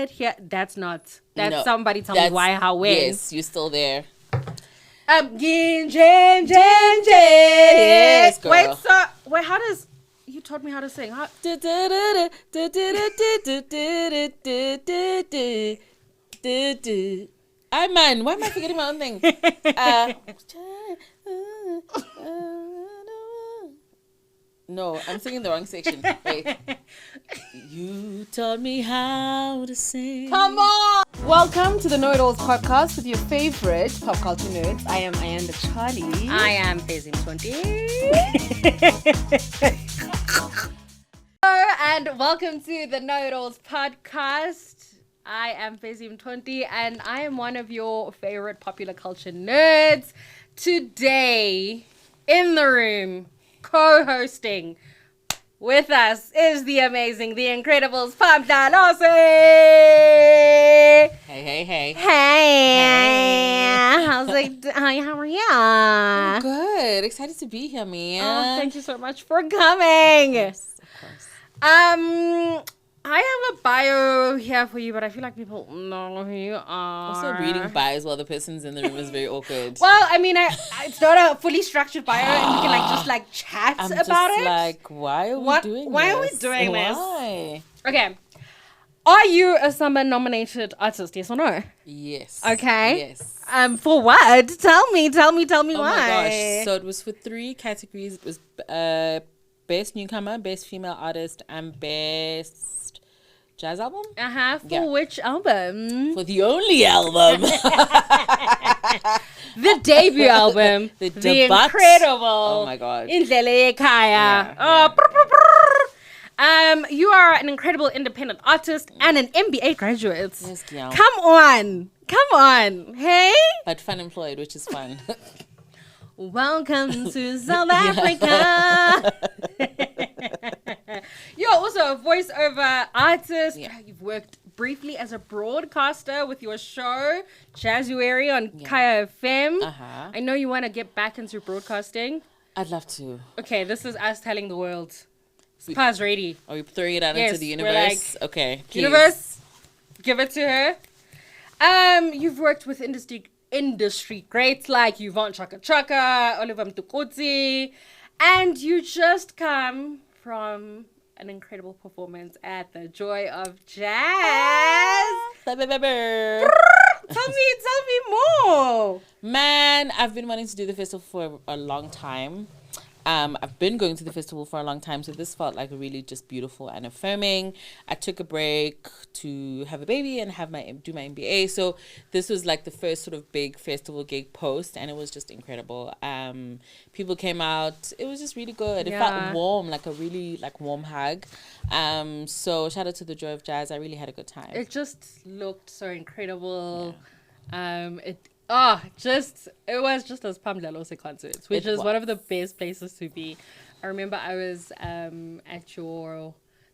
right here. That's not. That's No, somebody tell me why, how, when. Yes, you're still there. Yes, girl. Wait, how does... You taught me how to sing. How... Man, why am I forgetting my own thing? No, I'm singing the wrong section. Wait. You taught me how to sing. Come on! Welcome to the Know It Alls podcast with your favorite pop culture nerds. I am Ayanda Charlie. I am Fave Mdlalose. Hello and welcome to the Know It Alls podcast. I am Fave Mdlalose and I am one of your favorite popular culture nerds. Today, in the room, co-hosting with us is the amazing, the incredible Spha Mdlalose. Hey. Hey. How are you? I'm good. Excited to be here, man. Oh, thank you so much for coming. Yes, of course. I have a bio here for you, but I feel like people know who you are. Also, reading bios while the person's in the room is very awkward. Well, I mean, it's not a fully structured bio, and you can just chat I'm about just it. Like, why are we doing this? Why are we doing this? Why? Okay. Are you a summer nominated artist? Yes or no? Yes. Okay. Yes. For what? Tell me Oh why. my gosh. So it was for 3 categories. It was best newcomer, best female artist, and best jazz album. For which album? For the only album. The debut album. The incredible. Oh my god. Indlela Ekhaya. You are an incredible independent artist and an MBA graduate. Yes, girl. Come on. Hey? But fun employed, which is fun. Welcome to South Africa. You're also a voiceover artist. Yeah. You've worked briefly as a broadcaster with your show Jazzuary on Kaya FM. I know you want to get back into broadcasting. I'd love to. Okay, this is us telling the world. Spa's ready. Are we throwing it out into the universe? We're like, okay. Please. Universe, give it to her. You've worked with industry greats like Yvonne Chaka Chaka, Oliver Mtukudzi, and you just come from an incredible performance at the Joy of Jazz. Tell me more. Man, I've been wanting to do the festival for a long time. I've been going to the festival for a long time, so this felt like really just beautiful and affirming. I took a break to have a baby and do my MBA, so this was like the first sort of big festival gig post, and it was just incredible. People came out. It was just really good. It felt warm, like a really warm hug. So shout out to the Joy of Jazz. I really had a good time. It just looked so incredible. Yeah. It was just a Spha Mdlalose concert, which is one of the best places to be. I remember I was at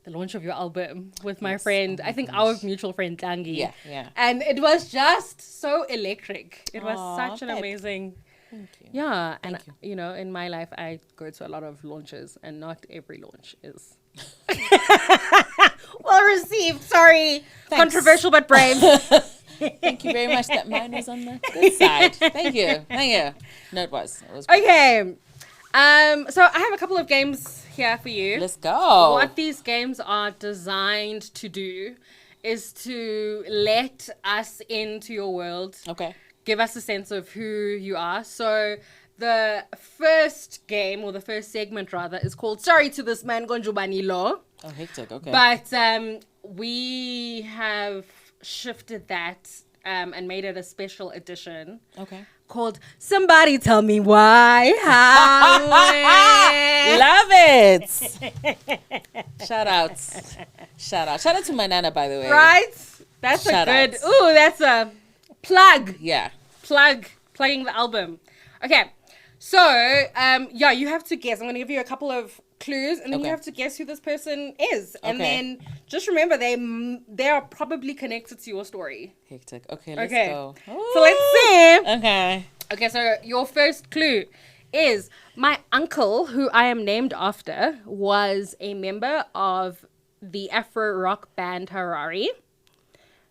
the launch of your album with my friend, I think our mutual friend Tangi. Yeah. And it was just so electric. It was such an amazing. Thank you. Yeah, and you know, in my life I go to a lot of launches, and not every launch is well received. Sorry, Thanks. Controversial but brave. Thank you very much. That mine was on the good side. Thank you. No, it was. It was great. Okay. So I have a couple of games here for you. Let's go. What these games are designed to do is to let us into your world. Okay. Give us a sense of who you are. So the first game, or the first segment rather, is called Sorry to This Man Gonjubani Lo. Oh, hectic. Okay. But we have shifted that and made it a special edition. Okay. Called Somebody Tell Me Why. How? Love it. Shout out to my nana, by the way. Right? That's that's a plug. Yeah. Plugging the album. Okay. So, you have to guess. I'm going to give you a couple of clues, and then you have to guess who this person is. And then just remember, they are probably connected to your story. Hectic. Okay, let's go. So let's see. Okay, so your first clue is my uncle, who I am named after, was a member of the Afro rock band Harari.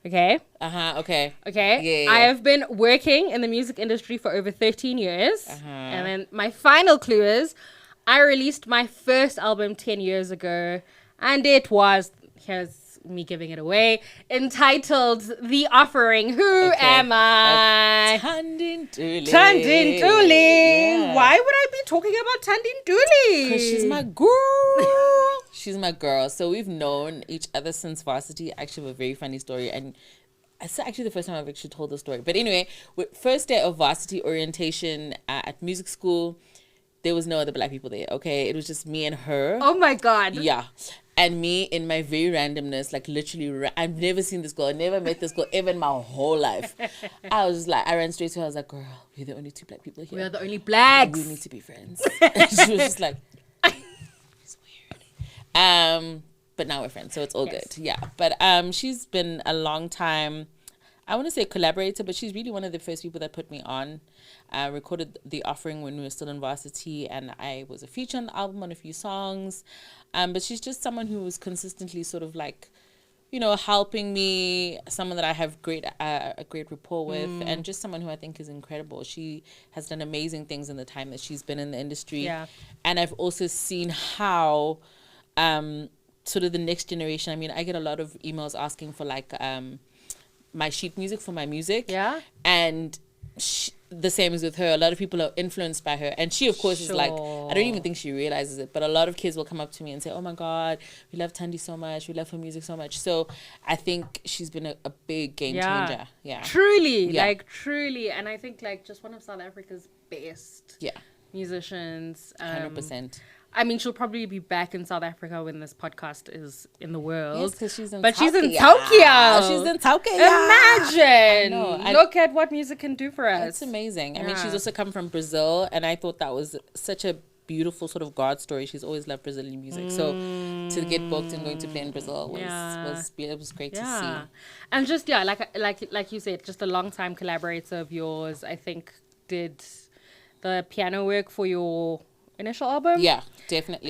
Okay. Okay. Okay. Yeah. I have been working in the music industry for over 13 years. And then my final clue is I released my first album 10 years ago. And it was, here's me giving it away, entitled The Offering. Who am I? Tandin Duli. Tandin Duli. Yeah. Why would I be talking about Tandin Duli? Because she's my girl. She's my girl. So we've known each other since varsity. I actually have a very funny story. And it's actually the first time I've actually told the story. But anyway, first day of varsity orientation at music school, there was no other black people there, okay? It was just me and her. Oh my God. Yeah. And me in my very randomness, like literally, I've never seen this girl. I never met this girl ever in my whole life. I was like, I ran straight to her. I was like, girl, we're the only two black people here. We are the only blacks. We need to be friends. And she was just like, it's weird. But now we're friends, so it's all good. Yeah. But she's been a long time, I want to say collaborator, but she's really one of the first people that put me on. Recorded The Offering when we were still in varsity, and I was a feature on the album on a few songs. But she's just someone who was consistently sort of like, you know, helping me, someone that I have a great rapport with, and just someone who I think is incredible. She has done amazing things in the time that she's been in the industry. Yeah. And I've also seen how sort of the next generation, I mean, I get a lot of emails asking for like my sheet music for my music. Yeah. And the same as with her. A lot of people are influenced by her. And she, of course, is like, I don't even think she realizes it, but a lot of kids will come up to me and say, oh my God, we love Tandi so much. We love her music so much. So I think she's been a big game changer. Yeah. Truly. Yeah. Like, truly. And I think, like, just one of South Africa's best musicians. 100%. I mean, she'll probably be back in South Africa when this podcast is in the world. Yes, because she's in Tokyo. She's in Tokyo. Imagine. Look at what music can do for us. It's amazing. I mean, she's also come from Brazil, and I thought that was such a beautiful sort of God story. She's always loved Brazilian music. So to get booked and going to play in Brazil was great to see. And just, like you said, just a long time collaborator of yours, I think, did the piano work for your initial album. Yeah, definitely.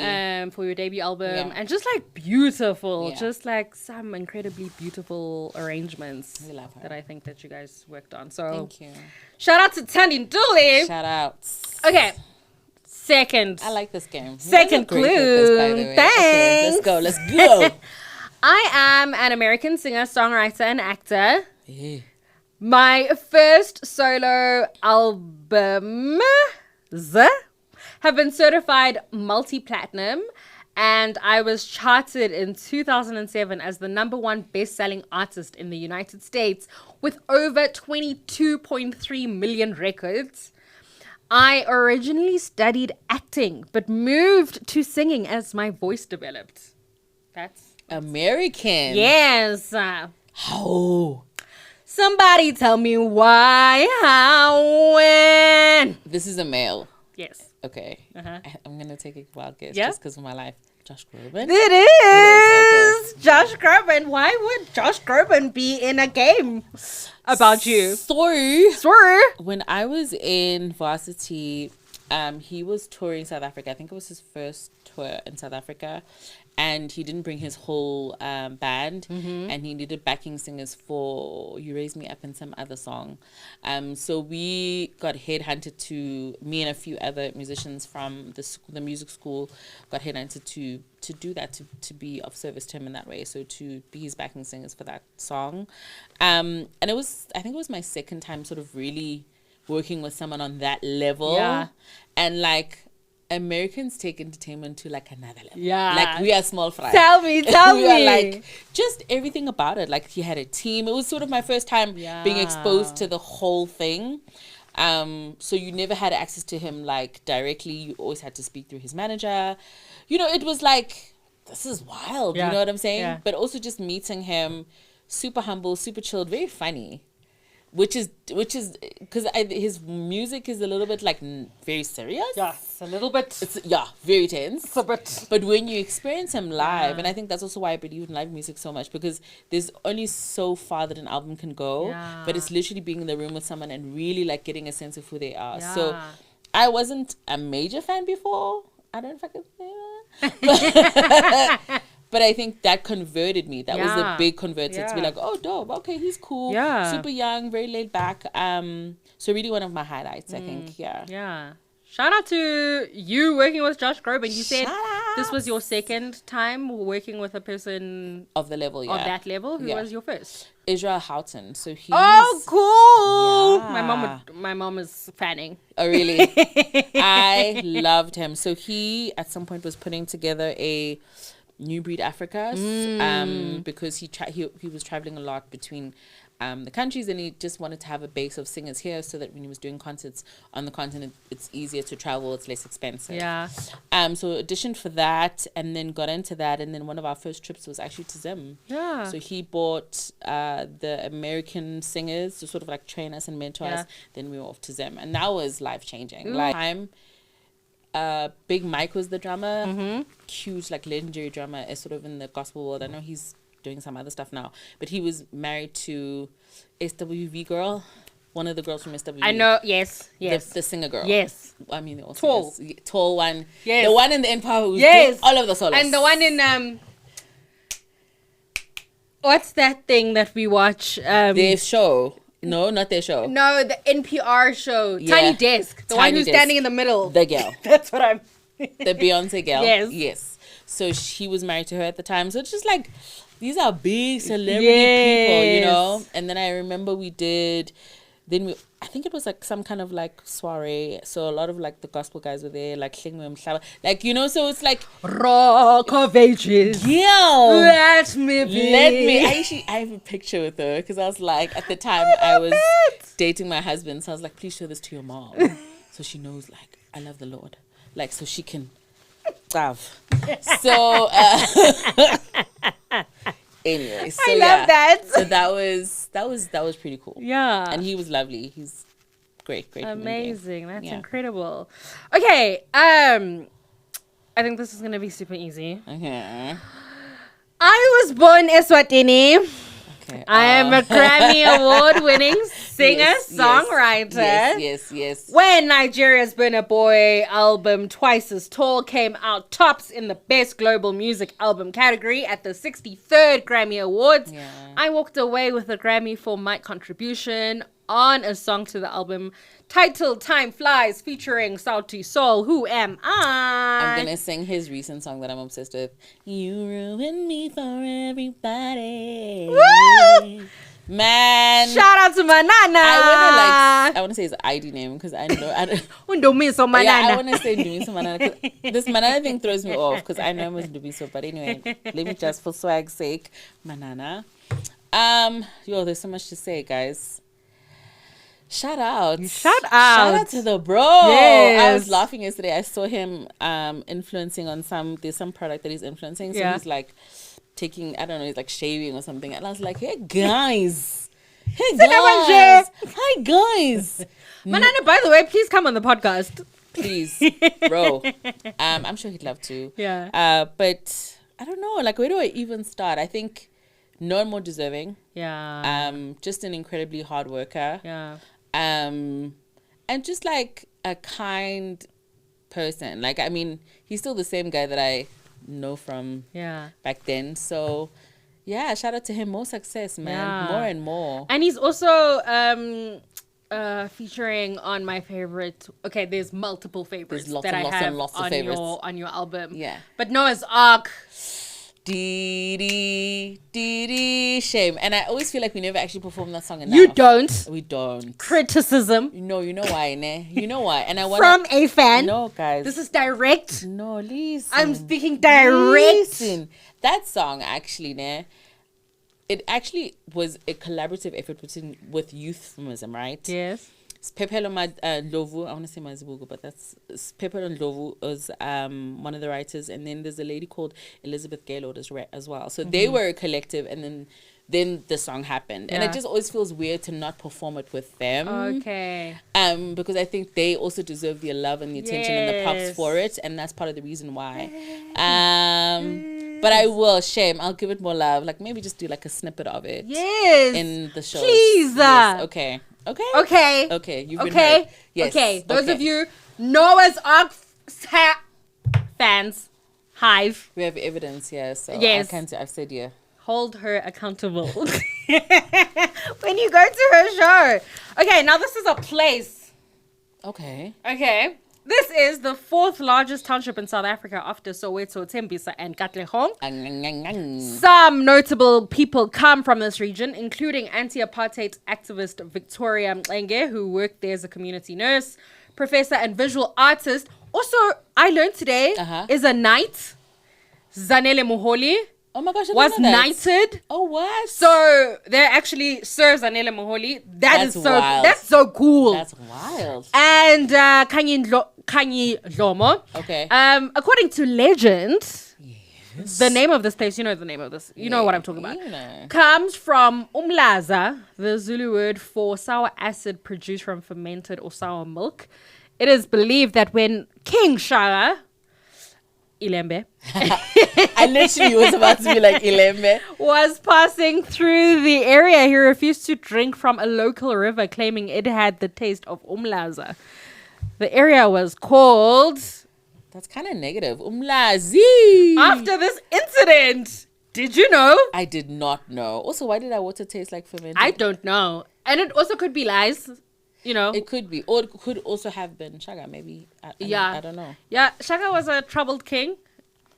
For your debut album. And just like beautiful, just like some incredibly beautiful arrangements. We love her. That I think that you guys worked on. So thank you. Shout out to Tandi Nduli. Shout outs. Okay. Second. I like this game. Second clue. This, by the way. Thanks. Okay, let's go. I am an American singer, songwriter, and actor. Yeah. My first solo albums have been certified multi-platinum, and I was charted in 2007 as the #1 best-selling artist in the United States with over 22.3 million records. I originally studied acting, but moved to singing as my voice developed. That's American. Yes. How? Somebody tell me why, how, when. This is a male. Yes. Okay. I'm going to take a wild guess just because of my life. Josh Groban? It is. Okay. Josh Groban. Why would Josh Groban be in a game about you? Sorry. Sorry. When I was in varsity, he was touring South Africa. I think it was his first tour in South Africa. And he didn't bring his whole band, and he needed backing singers for You Raise Me Up and some other song. So we got headhunted to, me and a few other musicians from the music school got headhunted to do that, to be of service to him in that way. So to be his backing singers for that song. And I think it was my second time sort of really working with someone on that level. Yeah. And like, Americans take entertainment to like another level. Yeah. Like we are small fry. Tell me. We are like, just everything about it. Like he had a team. It was sort of my first time being exposed to the whole thing. So you never had access to him like directly. You always had to speak through his manager. You know, it was like, this is wild. You know what I'm saying? Yeah. But also just meeting him, super humble, super chilled, very funny. Which is because his music is a little bit like very serious. Yes, a little bit. It's very tense. It's a bit. But when you experience him live, and I think that's also why I believe in live music so much, because there's only so far that an album can go. Yeah. But it's literally being in the room with someone and really like getting a sense of who they are. Yeah. So I wasn't a major fan before. I don't know if I could say that. But I think that converted me. That was the Yeah. big converter to be Yeah. like, oh, dope. Okay, he's cool. Yeah. Super young, very laid back. So really one of my highlights, I think. Yeah. Yeah. Shout out to you working with Josh Groban. You said Shout this was your outs. second time working with a person Of the level, yeah. of that level. Who Yeah. was your first? Israel Houghton. So he's... Oh, cool. Yeah. My mom is fanning. Oh, really? I loved him. So he, at some point, was putting together a New Breed Africa because he was traveling a lot between the countries, and he just wanted to have a base of singers here so that when he was doing concerts on the continent, it's easier to travel, it's less expensive. Yeah. So auditioned for that and then got into that, and then one of our first trips was actually to Zim. Yeah. So he bought the American singers to sort of like train us and mentor us. Then we were off to Zim, and that was life changing. Like Big Mike was the drummer, huge like legendary drummer, is sort of in the gospel world. I know he's doing some other stuff now, but he was married to SWV girl, one of the girls from SWV. I know. Yes. The singer girl. Yes. I mean, all Tall. singers. Tall one. Yes. The one in the Empire who's Yes. doing all of the solos. And the one in what's that thing that we watch? Their show. No, not their show. No, the NPR show. Yeah. Tiny Desk. The one Tiny who's Desk. standing in the middle. The girl. That's what I'm. The Beyonce girl. Yes. Yes. So he was married to her at the time. So it's just like, these are big celebrity people, you know? And then I remember I think it was like some kind of like soiree. So a lot of like the gospel guys were there, like like, you know, so it's like Rock of Ages. yeah. Let me be. I have a picture with her because I was like, at the time I was dating my husband, so I was like, please show this to your mom so she knows like I love the Lord, like so she can have. So anyway, so I love that. So that was pretty cool. Yeah. And he was lovely. He's great human being. Amazing. That's Yeah. incredible. Okay. I think this is gonna be super easy. Okay. I was born Eswatini. Okay. I am a Grammy Award-winning singer-songwriter. Yes. When Nigeria's Burna Boy album Twice as Tall came out tops in the Best Global Music Album category at the 63rd Grammy Awards, I walked away with a Grammy for my contribution on a song to the album titled Time Flies featuring Sauti Sol. Who am I? I'm gonna sing his recent song that I'm obsessed with. You ruin me for everybody. Woo! Man. Shout out to Manana. I want to say his ID name because I don't. Undomiso Manana. Yeah, I want to say Ndumiso Manana. This Manana thing throws me off because I know I'm Ndumiso. But anyway, let me just for swag's sake, Manana. There's so much to say, guys. Shout out to the bro. Yes. I was laughing yesterday. I saw him influencing on there's some product that he's influencing. So he's like taking, I don't know, he's like shaving or something. And I was like, hey guys. Hi guys. Manana, by the way, please come on the podcast. Please, bro. I'm sure he'd love to. Yeah. But I don't know, like where do I even start? I think no more deserving. Yeah. Just an incredibly hard worker. Yeah. And just like a kind person. Like, I mean, he's still the same guy that I know from back then. So yeah, shout out to him. More success, man. More and more. And he's also featuring on my favorite. Okay, there's multiple favorites that I have on your album. Yeah. But Noah's Ark. Shame. And I always feel like we never actually perform that song enough. You don't. We don't. Criticism. No, you know why, ne? You know why. And I want from a fan. No, guys. This is direct. No, listen. I'm speaking direct. Listen. That song actually, ne? It actually was a collaborative effort with Youthfumism, right? Yes. Pepelo Ndlovu, I want to say Mazibugo, but that's Pepelo Ndlovu was one of the writers, and then there's a lady called Elizabeth Gaylord as well. So they were a collective, and then the song happened, and it just always feels weird to not perform it with them. Okay. Because I think they also deserve the love and the attention and the props for it, and that's part of the reason why. But I will, shame. I'll give it more love. Like maybe just do like a snippet of it. Yes. In the show. Please. Yes. Okay. You've been heard. Yes. Okay. Those of you Noah's Ark fans, hive. We have evidence here, so Yes. I've said yeah. Hold her accountable when you go to her show. Okay, now this is a place. Okay. Okay. This is the 4th largest township in South Africa after Soweto, Tembisa, and Katlehong. Some notable people come from this region, including anti-apartheid activist Victoria Mlenge, who worked there as a community nurse, professor and visual artist. Also, I learned today is a knight. Zanele Moholi Oh my gosh, I was didn't know that. knighted. Oh, what? So they're actually Sir Zanele Moholi. That's wild. That's so cool. That's wild. And Khanyi Dlomo. Okay. According to legend, the name of this place, you know the name of this, you know what I'm talking about, comes from Umlazi, the Zulu word for sour acid produced from fermented or sour milk. It is believed that when King Shaka Ilembe I literally was about to be like Ilembe was passing through the area, he refused to drink from a local river, claiming it had the taste of Umlazi. The area was called... That's kind of negative. Umlazi. After this incident. Did you know? I did not know. Also, why did our water taste like fermented? I don't know. And it also could be lies. You know. It could be. Or it could also have been Shaka, maybe. I don't know. Yeah, Shaka was a troubled king.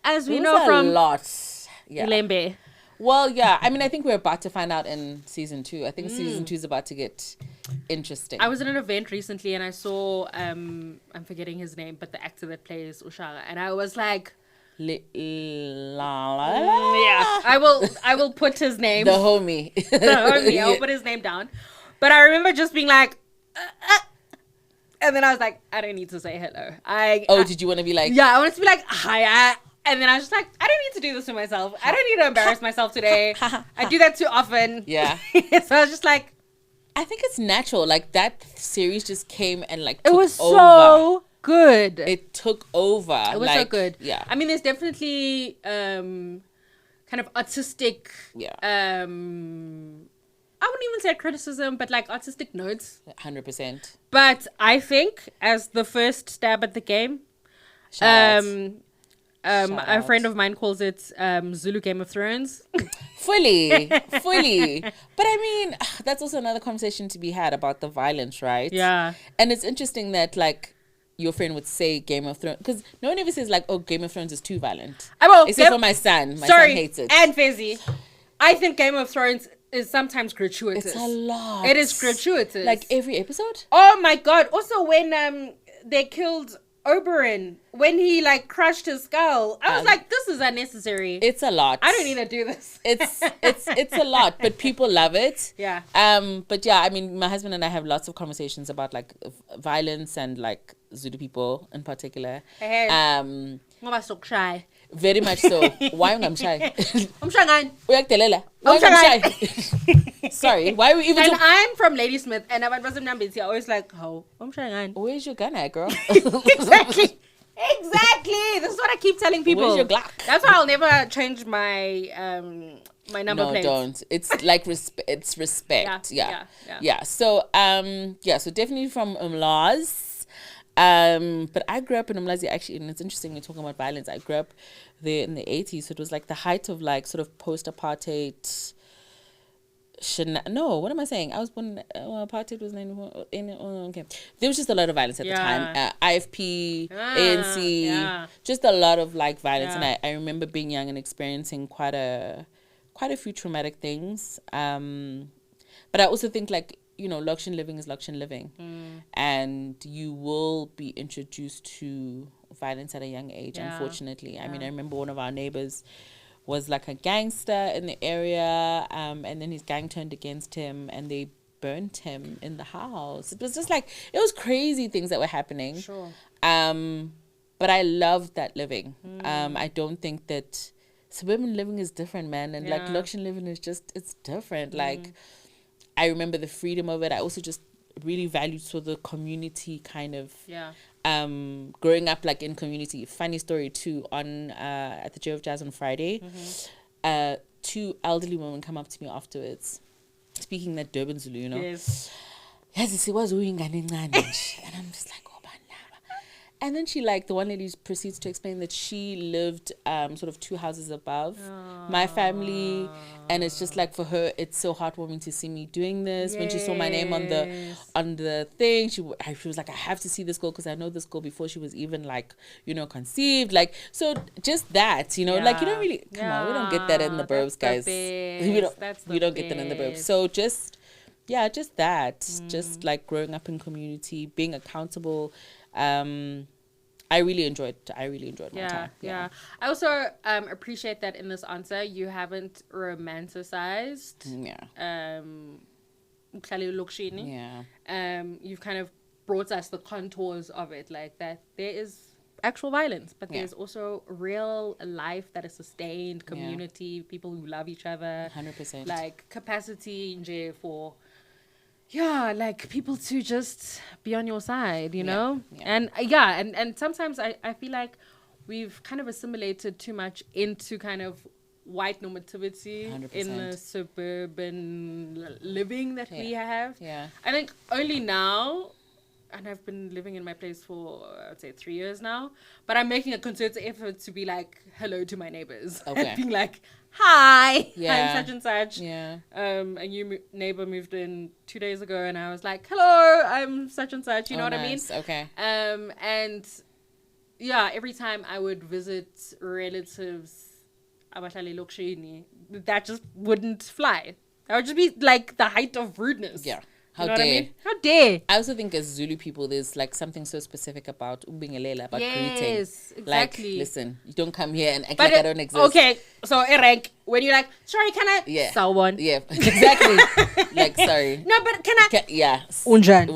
As we It know was from... a lot. Yeah. Ilembe. Well, yeah. I mean, I think we're about to find out in season 2. I think season 2 is about to get interesting. I was at an event recently and I saw, I'm forgetting his name, but the actor that plays Ushaka. And I was like... Yeah. I will put his name. The homie. The homie. I'll put his name down. But I remember just being like... and then I was like, I don't need to say hello. Did you want to be like... Yeah, I wanted to be like, hi. And then I was just like, I don't need to do this to myself. I don't need to embarrass myself today. I do that too often. Yeah. So I was just like... I think it's natural. Like, that series just came and, like, It took was over. so good. It took over. It was so good. Yeah. I mean, there's definitely kind of artistic... Yeah. I wouldn't even say criticism, but like artistic notes. 100%. But I think as the first stab at the game, Shout a friend of mine calls it Zulu Game of Thrones. Fully. But I mean, that's also another conversation to be had about the violence, right? Yeah. And it's interesting that, like, your friend would say Game of Thrones, because no one ever says, like, oh, Game of Thrones is too violent. Except for my son. My son hates it. And Fezzi. I think Game of Thrones is sometimes gratuitous. It's a lot. It is gratuitous. Like every episode? Oh my God. Also when they killed Oberyn, when he like crushed his skull, I was like, this is unnecessary. It's a lot. I don't need to do this. It's a lot, but people love it. Yeah. But yeah, I mean, my husband and I have lots of conversations about like violence and like Zulu people in particular. Hey. Ngoba sokushay. Very much so. Why am I shy? Umshangani. Uyakudelela. Why am I shy? Sorry. Why are we even? And I'm from Ladysmith, and about Muslim numbers, you're always like, "Oh, umshangani." Where's your gun at, girl? Exactly. This is what I keep telling people. Where's your Glock? That's why I'll never change my my number plate. No, don't. It's like it's respect. Yeah. So so definitely from Umlazi. But I grew up in Umlazi actually, and it's interesting we're talking about violence. I grew up there in the 80s, so it was like the height of like sort of post-apartheid. No, what am I saying? I was born. Apartheid was 94. Okay, there was just a lot of violence at the time. IFP, ANC, just a lot of like violence, and I remember being young and experiencing quite a few traumatic things. But I also think like, you know, Lakshan living is Lakshan living. And you will be introduced to violence at a young age, unfortunately. I mean, I remember one of our neighbors was like a gangster in the area, and then his gang turned against him and they burnt him in the house. It was just like, it was crazy things that were happening. Sure. But I loved that living. I don't think that suburban living is different, man. And like Lakshan living is just, it's different. Like, I remember the freedom of it. I also just really valued sort of the community kind of growing up like in community. Funny story too, on at the Joe of Jazz on Friday, 2 elderly women come up to me afterwards speaking that Durban Zulu, you know. Yes. And I'm just like, oh, And then she like the one lady proceeds to explain that she lived sort of 2 houses above my family, and it's just like for her it's so heartwarming to see me doing this. When she saw my name on the thing, she was like, I have to see this girl because I know this girl before she was even like, you know, conceived. Like, so just that, you know, like you don't really come on, we don't get that in the burbs, guys. We don't get that in the burbs. So just just like growing up in community, being accountable. I really enjoyed my time. Yeah. I also appreciate that in this answer you haven't romanticized. You've kind of brought us the contours of it, like that there is actual violence, but there's also real life that is sustained, community, people who love each other, 100%, like capacity for like people to just be on your side, you know? And sometimes I feel like we've kind of assimilated too much into kind of white normativity 100%. in the suburban living that we have. I think only now, and I've been living in my place for, I'd say 3 years now, but I'm making a concerted effort to be like, hello to my neighbors. And being like, hi, I'm such and such. A new neighbor moved in 2 days ago, and I was like, hello, I'm such and such. You know what I mean? And every time I would visit relatives, that just wouldn't fly. That would just be like the height of rudeness. How dare? I mean? How dare? I also think as Zulu people, there's like something so specific about ubingelela, about greeting. Yes, exactly. Like, listen, you don't come here and act like I don't exist. Okay, so Eric, when you're like, sorry, can I? Yeah. Someone. Yeah, exactly. Like, sorry. No, but can I? Unjan.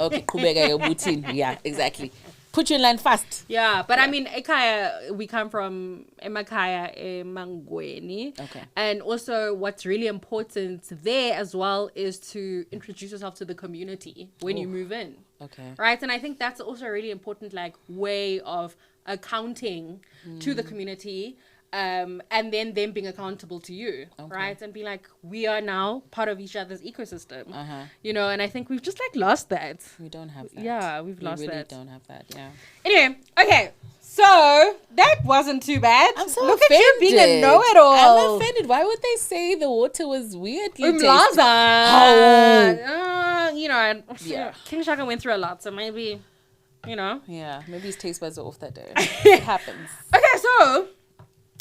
Okay, kubega butin. Yeah, exactly. Put you in line fast. Yeah, but I mean, Ekaya, we come from Emakaya, Mangweni. And also what's really important there as well is to introduce yourself to the community when you move in. Right? And I think that's also a really important like way of accounting to the community. And then them being accountable to you, right? And be like, we are now part of each other's ecosystem, you know. And I think we've just like lost that. We don't have that. Yeah, we've lost that. We really don't have that. Yeah. Anyway, okay. So that wasn't too bad. I'm so Look offended. at you being a know-it-all. I'm offended. Why would they say the water was weirdly Umlazi. You know, King Shaka went through a lot, so maybe, you know. Yeah, maybe his taste buds are off that day. It happens. Okay, so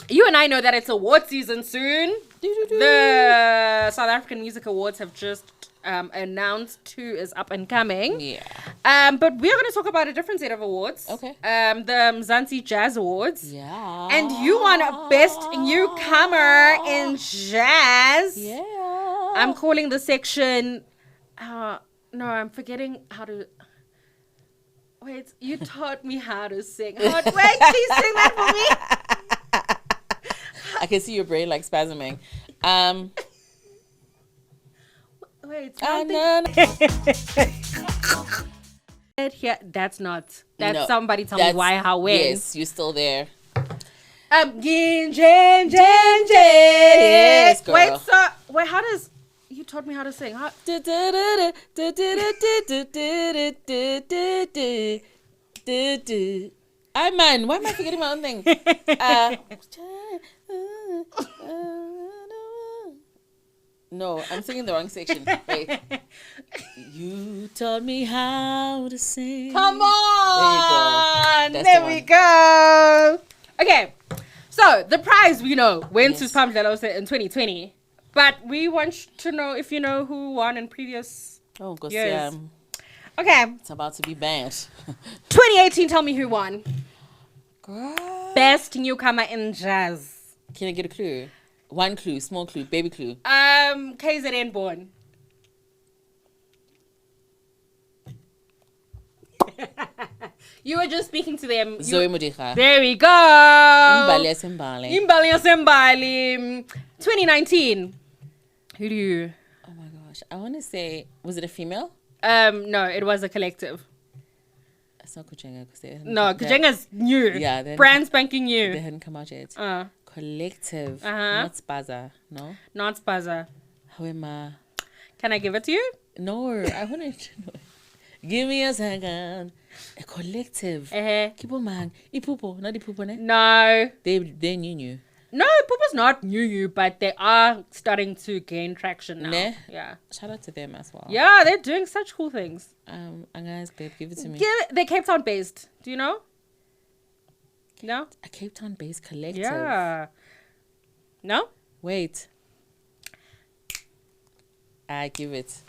you and I know that it's award season soon. The South African Music Awards have just announced 2 is up and coming. But we're going to talk about a different set of awards. The Mzansi Jazz Awards. And you won a Best Newcomer in Jazz. I'm calling the section... no, I'm forgetting how to... Wait, you taught me how to sing. Wait, please sing that for me. I can see your brain like spasming. Wait, that's not. That's no, somebody tell me why, how, when. Yes, you're still there. Yes, girl. Wait, how does... You taught me how to sing. How? Man, why am I forgetting my own thing? No, I'm singing the wrong section. Wait. You taught me how to sing. Come on. There we go. Okay. So, the prize we know went to Spha Mdlalose in 2020. But we want to know if you know who won in previous years. Okay. It's about to be banned. 2018, tell me who won. Girl. Best Newcomer in Jazz. Can I get a clue? One clue, small clue, baby clue. KZN born. You were just speaking to them. Zoe Modiga. There we go. Imbali Asembali. 2019. Who do you? Oh my gosh. I want to say, was it a female? No, it was a collective. It's not Kujenga. No, Kujenga's new. Yeah. Brand spanking new. They hadn't come out yet. Collective. Not Spaza. No? Not Spaza. How am I? Can I give it to you? No, I want to know. Give me a second. A collective. Kipo man. Ipupo, not Ipupo, ne? No. They new. No, Pupa's not new, but they are starting to gain traction now. Ne? Yeah. Shout out to them as well. Yeah, they're doing such cool things. Guys, babe, give it to me. They're Cape Town based. Do you know? No? A Cape Town based collective. Yeah. No? Wait. I give it.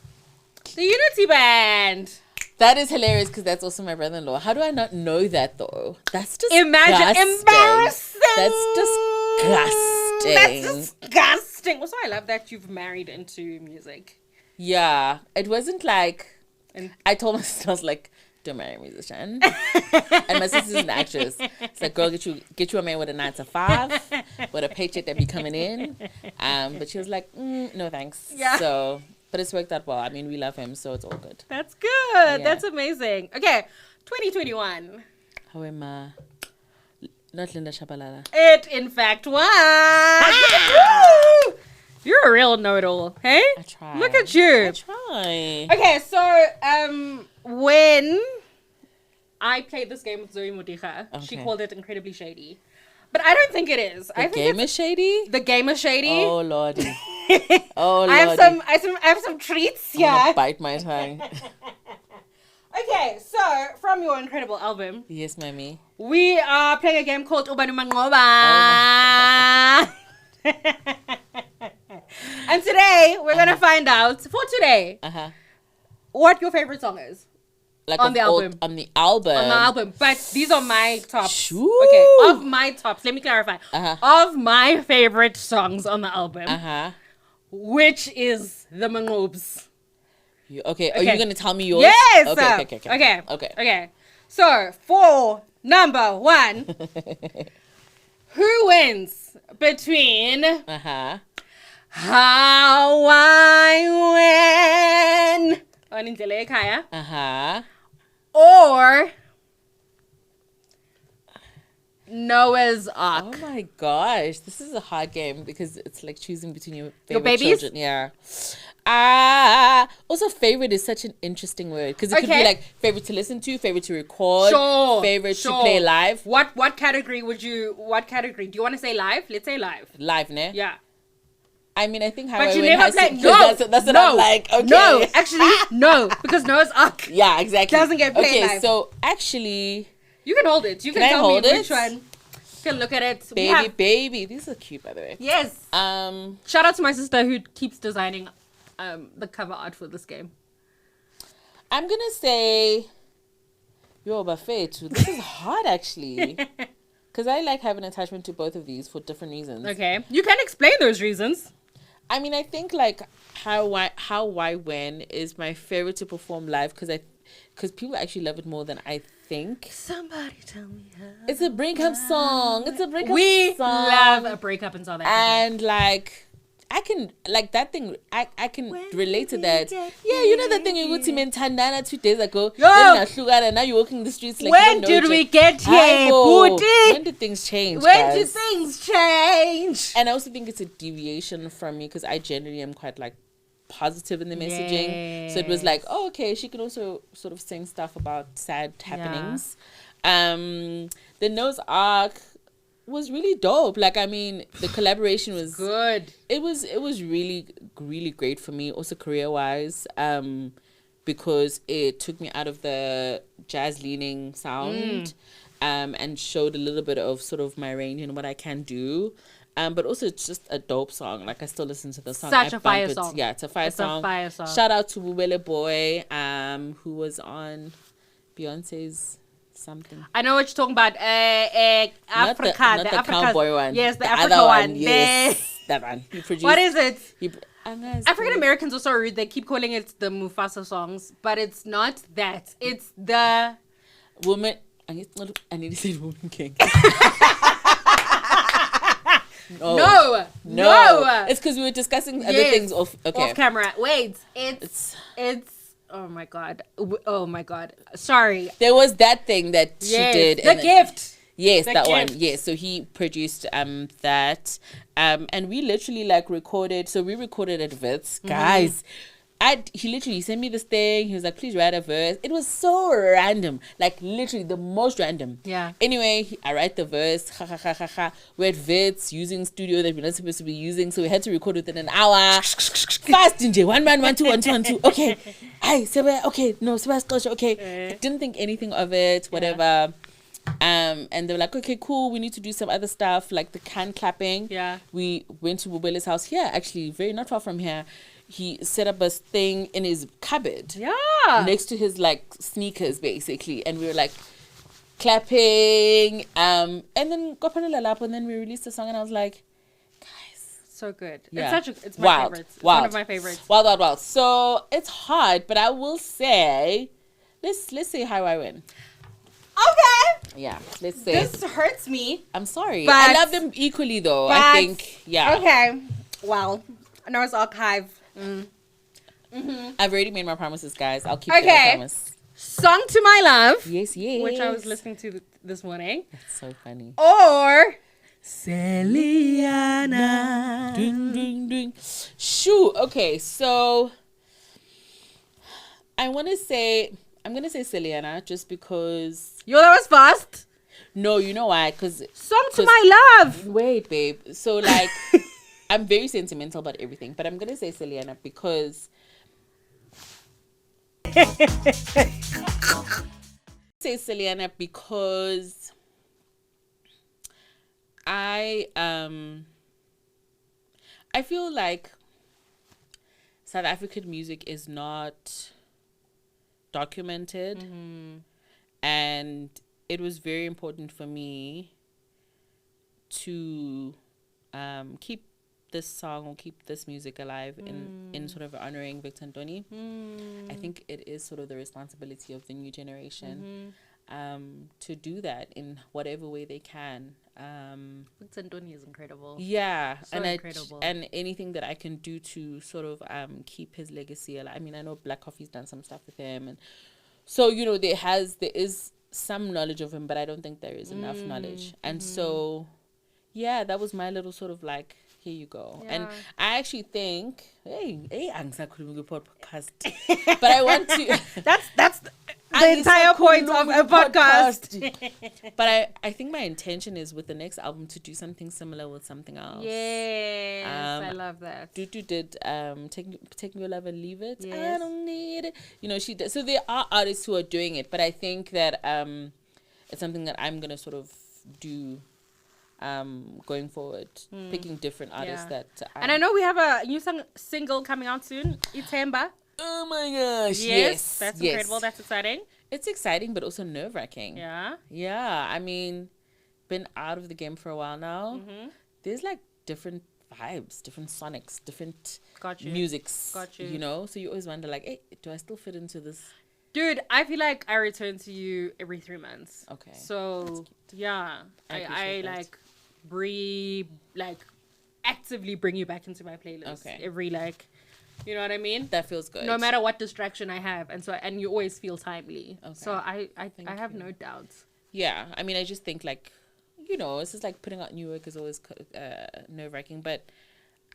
The Unity Band. That is hilarious because that's also my brother-in-law. How do I not know that though? That's just Imagine. Embarrassing. That's disgusting. That's disgusting. Also, I love that you've married into music. Yeah. It wasn't like... I told my sister, I was like, don't marry a musician. And my sister's an actress. It's like, girl, get you a man with a 9 to 5, with a paycheck that be coming in. But she was like, no thanks. Yeah. So, but it's worked out well. I mean, we love him, so it's all good. That's good. Yeah. That's amazing. Okay, 2021. How am I? Not Linda Shabalala. It, in fact, was. You're a real know-it-all, hey? I try. Look at you. I try. Okay, so when I played this game with Zoe Modiga, she called it incredibly shady. But I don't think it is. I think game is shady? The game is shady. Oh, Lordy. Oh, Lordy. I have some treats here. I'm gonna bite my tongue. Okay, so from your incredible album. Yes, mommy. We are playing a game called Ubanu Mangoba. And today, we're going to find out, for today, what your favorite song is. Like on the album. On the album. On the album. But these are my tops. Shoo. Okay, of my tops. Let me clarify. Of my favorite songs on the album. Which is the Mangobes. Okay, are you going to tell me yours? Yes! Okay. So, for number 1, who wins between How I Win on Indlela Ekhaya or Noah's Ark? Oh my gosh, this is a hard game because it's like choosing between your favorite babies? children. Yeah. Also, favorite is such an interesting word because it could be like favorite to listen to, favorite to record, favorite to play live. What category do you want to say live? Let's say live. Live, ne? Yeah. I mean, I think how but I you win never has play. to, No, that's what I'm like. Okay. No, actually, no, because Noah's Ark. Yeah, exactly. Doesn't get played live. Okay, so actually, you can hold it. You can tell me which one. You can look at it. Baby, these are cute, by the way. Yes. Shout out to my sister who keeps designing the cover art for this game. I'm gonna say, yo, buffet. This is hard actually, because I like having attachment to both of these for different reasons. Okay, you can explain those reasons. I mean, I think like how why when is my favorite to perform live because people actually love it more than I think. Somebody tell me how. It's a breakup song. It's a breakup song. We love a breakup in South Africa. And like I can like that thing. I can relate to that. Yeah, you know that thing you go to Mentandana 2 days ago. Then now you're walking the streets like. When did we get here, booty? When did things change? When did things change? And I also think it's a deviation from me because I generally am quite like positive in the messaging. Yes. So it was like, oh, okay, she can also sort of sing stuff about sad happenings. The Noah's Ark was really dope. Like, I mean, the collaboration was good. It was really, really great for me, also career-wise, because it took me out of the jazz-leaning sound and showed a little bit of sort of my range and what I can do. But also it's just a dope song. Like I still listen to the song. Such a fire song. Yeah, it's a fire song. Shout out to Bubele Boy, who was on Beyonce's something. I know what you're talking about. Africa. Not the cowboy one. Yes, the Africa one. Yes, that one. He produced. What is it? African Americans are so rude. They keep calling it the Mufasa songs, but it's not that. It's the woman. I need to say Woman King. No. It's because we were discussing other things off camera. Wait, it's oh my god. Sorry. There was that thing that she did. The gift. Yes, that one. Yes, so he produced that. And we literally like recorded. So we recorded at Vits. Guys, He literally sent me this thing. He was like, please write a verse. It was so random. Like, literally the most random. Yeah. Anyway, I write the verse. Ha, ha, ha, ha, ha. We're at Vets using studio that we're not supposed to be using. So we had to record within an hour. Fast, DJ. 1 1 1 2 1 2 1 2. Okay. Hi, Seba. Okay. No, Seba's closure. Okay. I didn't think anything of it. Whatever. And they were like, okay, cool. We need to do some other stuff, like the can clapping. Yeah. We went to Bubele's house here, actually, very not far from here. He set up a thing in his cupboard. Yeah. Next to his like sneakers, basically, and we were like clapping. And then Kopalala Lap, and then we released the song, and I was like, guys, so good. Yeah. It's my favorite. It's one of my favorites. Wild. So it's hard, but I will say, let's say how I win. Okay. Yeah, let's say This hurts me. I'm sorry. But- I love them equally, though. I think, yeah. Okay. Well, Noah's Archive. I've already made my promises, guys. I'll keep Okay. my promise. Song to My Love. Yes. Which I was listening to this morning. That's so funny. Or Celiana. Ding, ding, ding. Shoo. Okay, so I'm gonna say Celiana just because. Yo, that was fast. No, you know why? Because Song to My Love. wait, babe. So like, I'm very sentimental about everything, but I'm gonna say Celiana because. Say Celiana because I feel like South African music is not documented, and it was very important for me to keep this song or keep this music alive in sort of honoring Victor Ntoni. I think it is sort of the responsibility of the new generation to do that in whatever way they can. Victor Ntoni is incredible. Yeah, So incredible. And anything that I can do to sort of keep his legacy alive. I mean, I know Black Coffee's done some stuff with him, and so you know there is some knowledge of him, but I don't think there is enough knowledge. And so, yeah, that was my little sort of like, here you go. Yeah. And I actually think, hey, I'm podcast, but I want to. That's the entire point of a podcast. But I think my intention is with the next album to do something similar with something else. Yes, I love that. Dudu did take your love and leave it. Yes. I don't need it. You know, she did. So there are artists who are doing it, but I think that it's something that I'm gonna sort of do going forward, picking different artists that and I know we have a new single coming out soon, Itemba. Oh my gosh, Yes, that's incredible. That's exciting. It's exciting, but also nerve-wracking. Yeah. I mean, been out of the game for a while now. There's like different vibes, different sonics, different musics. Got you. You know, so you always wonder like, hey, do I still fit into this? Dude, I feel like I return to you every 3 months. Okay. So yeah, I like actively bring you back into my playlist. Okay. Every you know what I mean? That feels good. No matter what distraction I have, and you always feel timely. Okay. So I have no doubts. Yeah, I mean, I just think like, you know, it's just like putting out new work is always nerve-wracking, but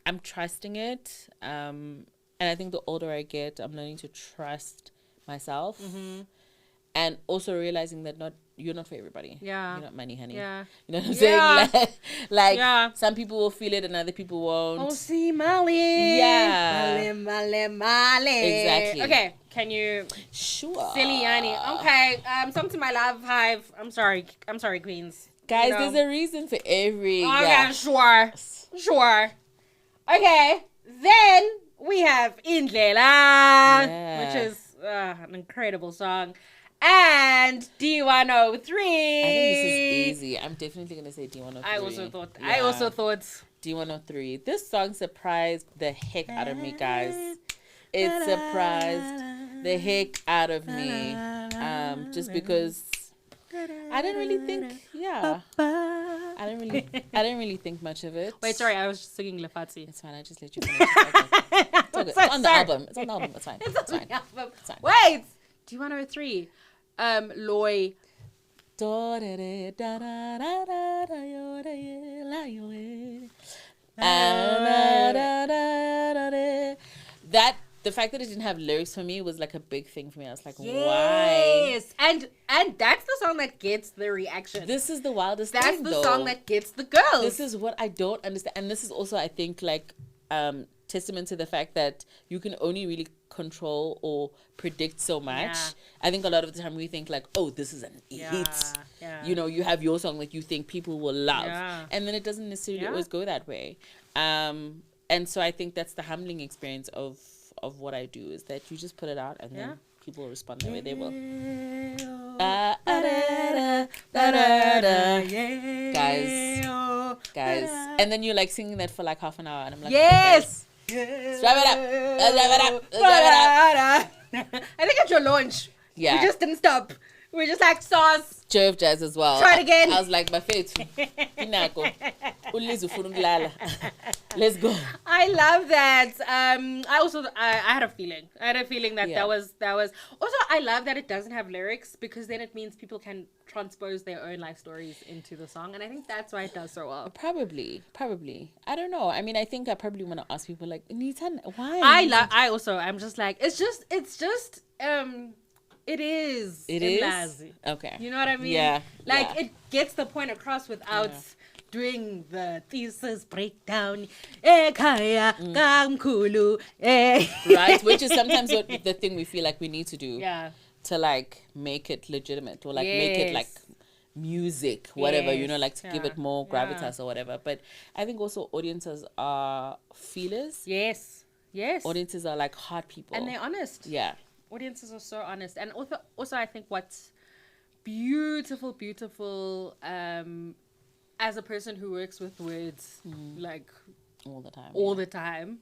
I'm trusting it. And I think the older I get, I'm learning to trust myself, and also realizing that you're not for everybody. Yeah. You're not money, honey. Yeah. You know what I'm saying? Like Yeah. some people will feel it and other people won't. Oh, see, Mali. Yeah. Mali. Exactly. Okay, can you... Sure. Celiani. Okay, Song to My Love, Hive. I'm sorry, Queens. Guys, You know. there's a reason for every... Okay, yeah. sure. Okay, then we have Indlela, which is an incredible song. And D103. I think this is easy. I'm definitely going to say D103. I also thought. D103. This song surprised the heck out of me, guys. It surprised the heck out of me. Just because I didn't really think, I didn't really think much of it. Wait, sorry, I was singing Lefati. It's fine. I just let you finish. It's on the album. It's on the album. It's fine. It's fine. It's fine. Wait, D103. Loy. That the fact that it didn't have lyrics for me was like a big thing for me. I was like, why? Yes, and that's the song that gets the reaction. This is the wildest That's thing, the though. song that gets the girls. This is what I don't understand, and this is also, I think, like testament to the fact that you can only really control or predict so much. Yeah. I think a lot of the time we think like, oh, this is an hit. Yeah. You know, you have your song like you think people will love, Yeah. and then it doesn't necessarily Yeah. always go that way. And so I think that's the humbling experience of what I do, is that you just put it out and then people respond the way they will. Guys, and then you're like singing that for like half an hour, and I'm like, yes. okay, strap it up, strap it up. I think at your launch, Yeah. we just didn't stop. We just like sauce. Jerv Jazz as well. Try it again. I was like, Bafethu, Inako, Ulizu Furunglala. Let's go. I love that. I had a feeling. I had a feeling that Yeah. that was. Also, I love that it doesn't have lyrics, because then it means people can transpose their own life stories into the song, and I think that's why it does so well. Probably. I don't know. I mean, I think I probably want to ask people like, Nitan, why? I'm just like, it's just it is Umlazi. Okay. You know what I mean? Yeah. Like yeah. it gets the point across without doing the thesis breakdown. Ekhaya kamkhulu. Right, which is sometimes what the thing we feel like we need to do. Yeah. To like make it legitimate, or like make it like music, whatever, you know, like to give it more gravitas or whatever. But I think also audiences are feelers. Yes. Audiences are like heart people. And they're honest. Yeah. Audiences are so honest. And also I think what's beautiful, as a person who works with words, like all the time,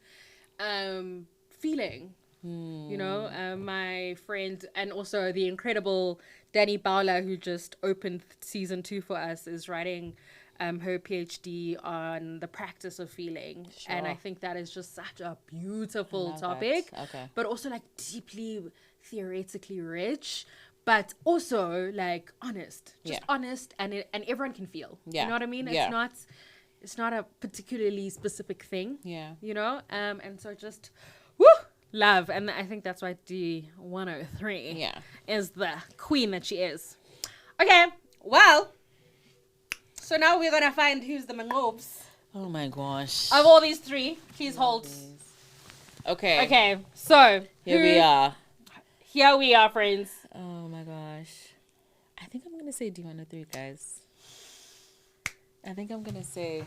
feeling, you know, my friend and also the incredible Danny Bowler, who just opened season 2 for us, is writing her PhD on the practice of feeling. Sure. And I think that is just such a beautiful topic, but also like deeply theoretically rich, but also like honest, honest, and everyone can feel. You know what I mean? It's not a particularly specific thing. You know, and so just love, and I think that's why D103 is the queen that she is. Okay, well, so now we're gonna find who's the Mangobs. Oh my gosh! Of all these three, please hold. Okay, so here we are. Here we are, friends. Oh my gosh. I think I'm going to say D103, guys. I think I'm going to say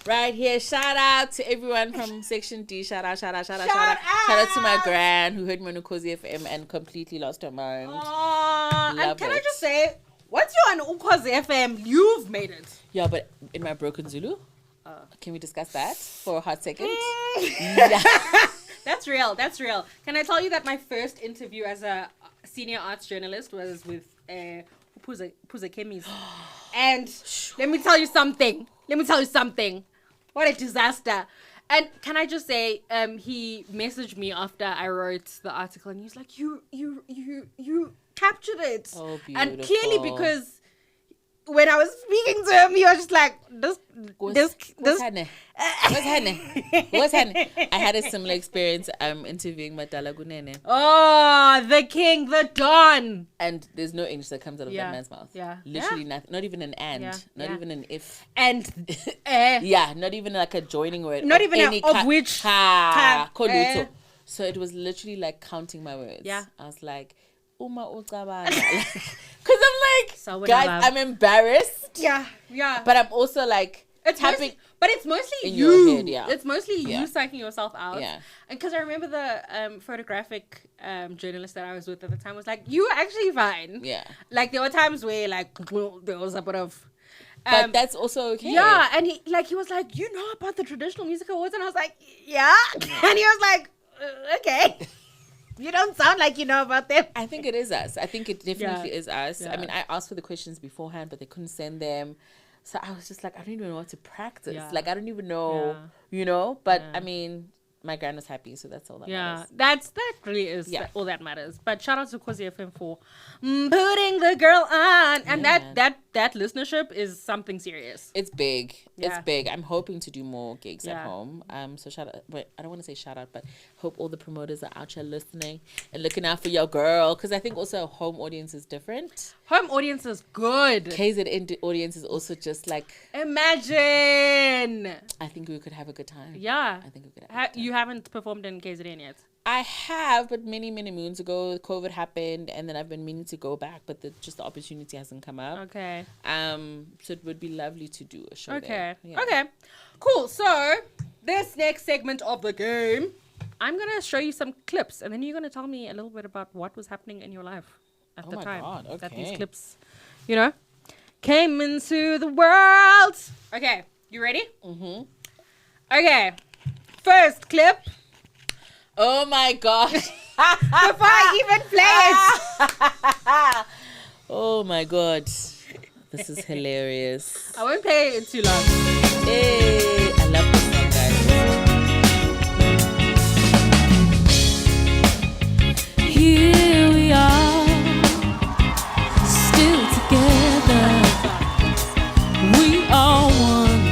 right here, shout out to everyone from Section D. Shout out. Shout out to my gran who heard me on Ukhozi FM and completely lost her mind. And can I just say, once you're on Ukhozi FM, you've made it. Yeah, but in my broken Zulu, can we discuss that for a hot second? Yeah. That's real. Can I tell you that my first interview as a senior arts journalist was with Puza Kemis. And let me tell you something. What a disaster. And can I just say, he messaged me after I wrote the article, and he was like, you captured it. Oh, beautiful. And clearly, because when I was speaking to him, he was just like, What's happening? I had a similar experience interviewing Madala Gunene. Oh, the king, the Don. And there's no English that comes out of that man's mouth. Yeah. Literally nothing. Not even an and. Not even an if. And not even like a joining word. Not even of which. Koluto. So it was literally like counting my words. Yeah. I was like, Uma Utabana. Because I'm like, guys, I'm embarrassed. Yeah. But I'm also like, but it's mostly in you. Your head, It's mostly you psyching yourself out. Yeah. And because I remember the photographic journalist that I was with at the time was like, you were actually fine. Yeah. Like there were times where like there was a bit of. But that's also okay. Yeah, and he was like, you know about the traditional music awards, and I was like, yeah. And he was like, okay. You don't sound like you know about them. I think it is us. I think it definitely is us. Yeah. I mean, I asked for the questions beforehand, but they couldn't send them. So I was just like, I don't even know what to practice. Yeah. Like, I don't even know, you know? But, I mean, my gran was happy, so that's all that matters. That really is all that matters. But shout out to KwaZulu FM for putting the girl on. And that that listenership is something serious. It's big. Yeah. It's big. I'm hoping to do more gigs at Yeah. home. So shout out. But I don't want to say shout out, but hope all the promoters are out here listening and looking out for your girl. Because I think also a home audience is different. Home audience is good. KZN audience is also just like. Imagine. I think we could have a good time. Yeah. I think we could have a good time. You haven't performed in KZN yet? I have, but many moons ago, COVID happened, and then I've been meaning to go back, but the opportunity hasn't come up. Okay. So it would be lovely to do a show there. Yeah. Okay. Cool. So this next segment of the game, I'm gonna show you some clips, and then you're gonna tell me a little bit about what was happening in your life at the time that these clips, came into the world. Okay. You ready? Mm-hmm. Okay. First clip. Oh my gosh. Before I even play it. Oh my god. This is hilarious. I won't play it too long. Hey, I love this song, guys. Here we are, still together. We are one.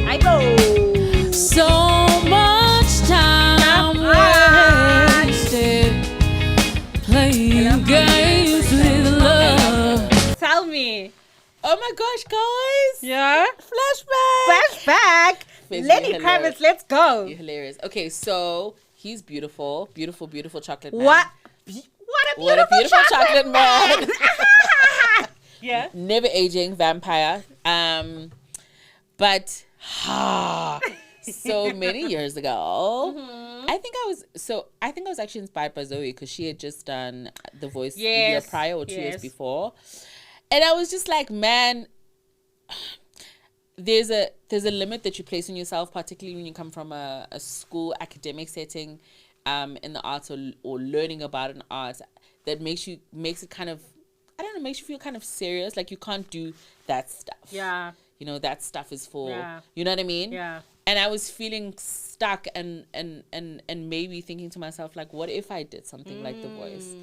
I know. So playing games with love. Tell me. Oh my gosh, guys. Yeah. Flashback. Lenny Kravitz, let's go. You're hilarious. Okay, so he's beautiful chocolate man. What a beautiful chocolate man. Yeah. Never aging vampire. But so many years ago, I think I was actually inspired by Zoe because she had just done The Voice the year prior or 2 years before, and I was just like, man, there's a limit that you place on yourself, particularly when you come from a school academic setting, in the arts or learning about an art that makes it kind of, I don't know, makes you feel kind of serious, like you can't do that stuff. Yeah. That stuff is for, you know what I mean? Yeah. And I was feeling stuck and maybe thinking to myself, like, what if I did something like The Voice?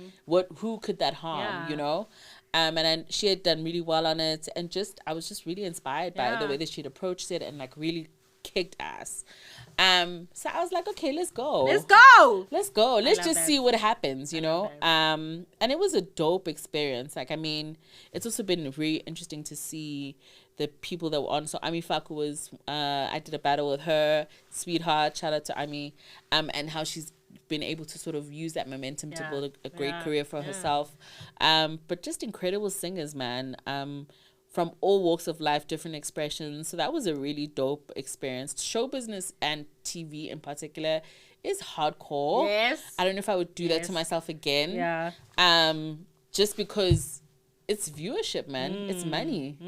Who could that harm, And she had done really well on it. And I was just really inspired by the way that she'd approached it and like really kicked ass. So I was like, okay, let's go. Let's just see what happens, and it was a dope experience. Like, I mean, it's also been really interesting to see the people that were on. So Ami Faku was, I did a battle with her, sweetheart, shout out to Ami, and how she's been able to sort of use that momentum to build a great career for herself. But just incredible singers, man. From all walks of life, different expressions. So that was a really dope experience. Show business and TV in particular is hardcore. Yes. I don't know if I would do that to myself again. Yeah. Just because it's viewership, man. It's money.